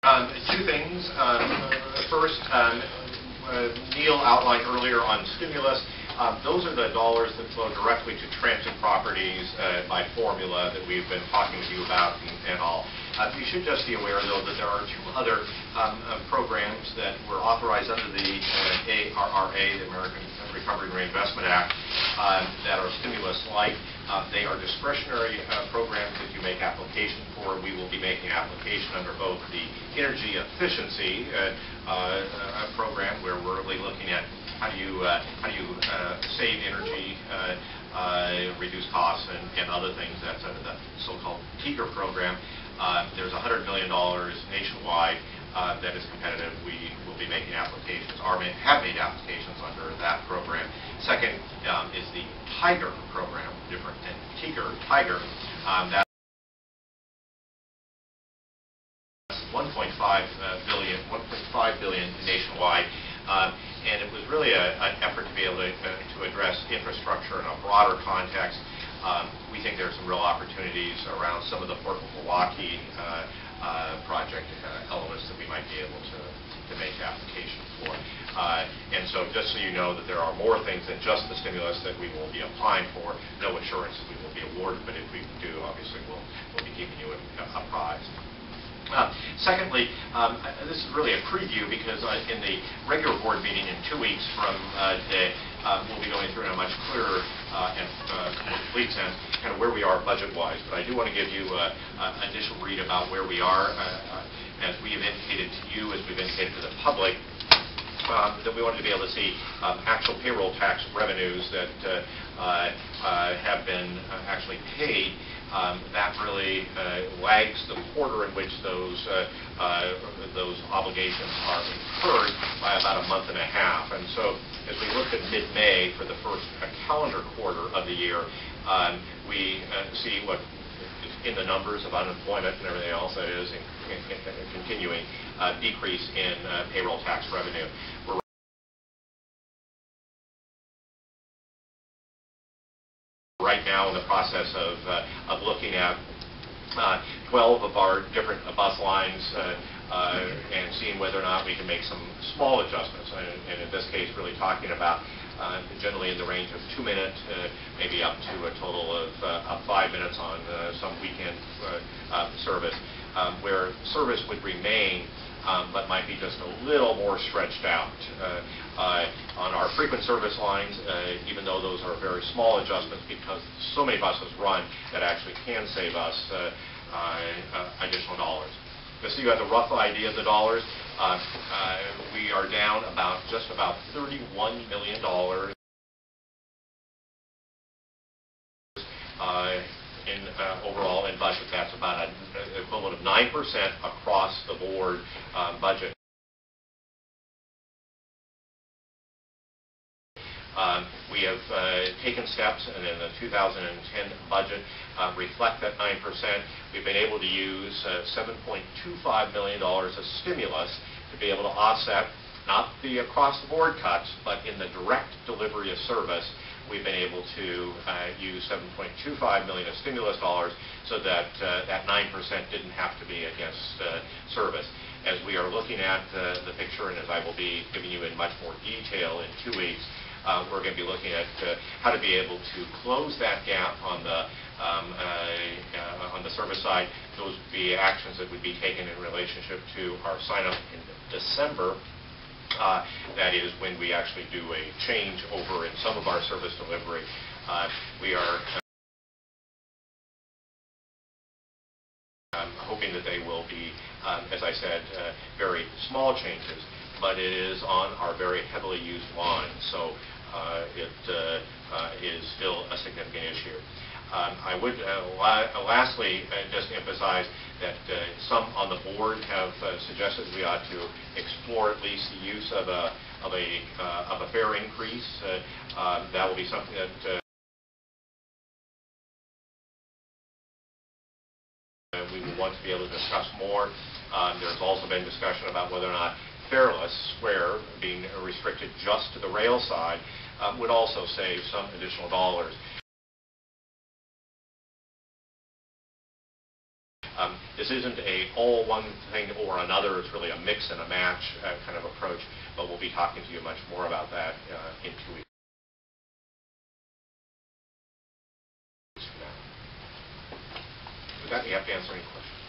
Two things. First, Neil outlined earlier on stimulus. Those are the dollars that flow directly to transit properties by formula that we've been talking to you about and all. You should just be aware, though, that there are two other programs that were authorized under the ARRA, the American Recovery and Reinvestment Act, that are stimulus-like. They are discretionary programs that you make application for. We will be making application under both the energy efficiency program, where we're really looking at how do you save energy, reduce costs, and other things. That's under the so-called TIGR program. There's $100 million nationwide that is competitive. We will be making applications, or have made applications under that program. Second is the TIGR program, different than TIGR. TIGR, that's $1.5 billion nationwide. And it was really an effort to be able to address infrastructure in a broader context. We think there are some real opportunities around some of the Port Milwaukee project elements that we might be able to make application for. And so just so you know that there are more things than just the stimulus that we will be applying for. No assurance that we will be awarded, but if we do, obviously we'll be keeping you apprised. Secondly, this is really a preview, because in the regular board meeting in 2 weeks from today, we'll be going through in a much clearer and complete sense kind of where we are budget-wise. But I do want to give you an initial read about where we are. As we have indicated to you, as we've indicated to the public, that we wanted to be able to see actual payroll tax revenues that have been actually paid. That really lags the quarter in which those obligations are incurred by about a month and a half. And so as we look at mid-May for the first calendar quarter of the year, we see what is in the numbers of unemployment and everything else, that is continuing decrease in payroll tax revenue. We're right now in the process of looking at 12 of our different bus lines and seeing whether or not we can make some small adjustments. And in this case, really talking about generally in the range of 2 minutes, maybe up to a total of 5 minutes on some weekend service, where service would remain, but might be just a little more stretched out. On our frequent service lines, even though those are very small adjustments, because so many buses run, that actually can save us additional dollars. Just so you have a rough idea of the dollars, we are down just about $31 million overall in budget. That's about an equivalent of 9% across the board budget. We have taken steps, and in the 2010 budget reflect that 9%. We've been able to use $7.25 million of stimulus to be able to offset not the across-the-board cuts, but in the direct delivery of service. We've been able to use $7.25 million of stimulus dollars so that that 9% didn't have to be against service. As we are looking at the picture, and as I will be giving you in much more detail in 2 weeks, we're going to be looking at how to be able to close that gap on the service side. Those would be actions that would be taken in relationship to our sign-up in December. That is when we actually do a change over in some of our service delivery. We are hoping that they will be, as I said, very small changes, but it is on our very heavily used line, so it is still a significant issue. I would lastly just emphasize that some on the board have suggested we ought to explore at least the use of a fare increase. That will be something that we will want to be able to discuss more. There's also been discussion about whether or not fareless square, being restricted just to the rail side, would also save some additional dollars. This isn't a all one thing or another. It's really a mix and a match kind of approach, but we'll be talking to you much more about that in 2 weeks from now. With that, you have to answer any questions.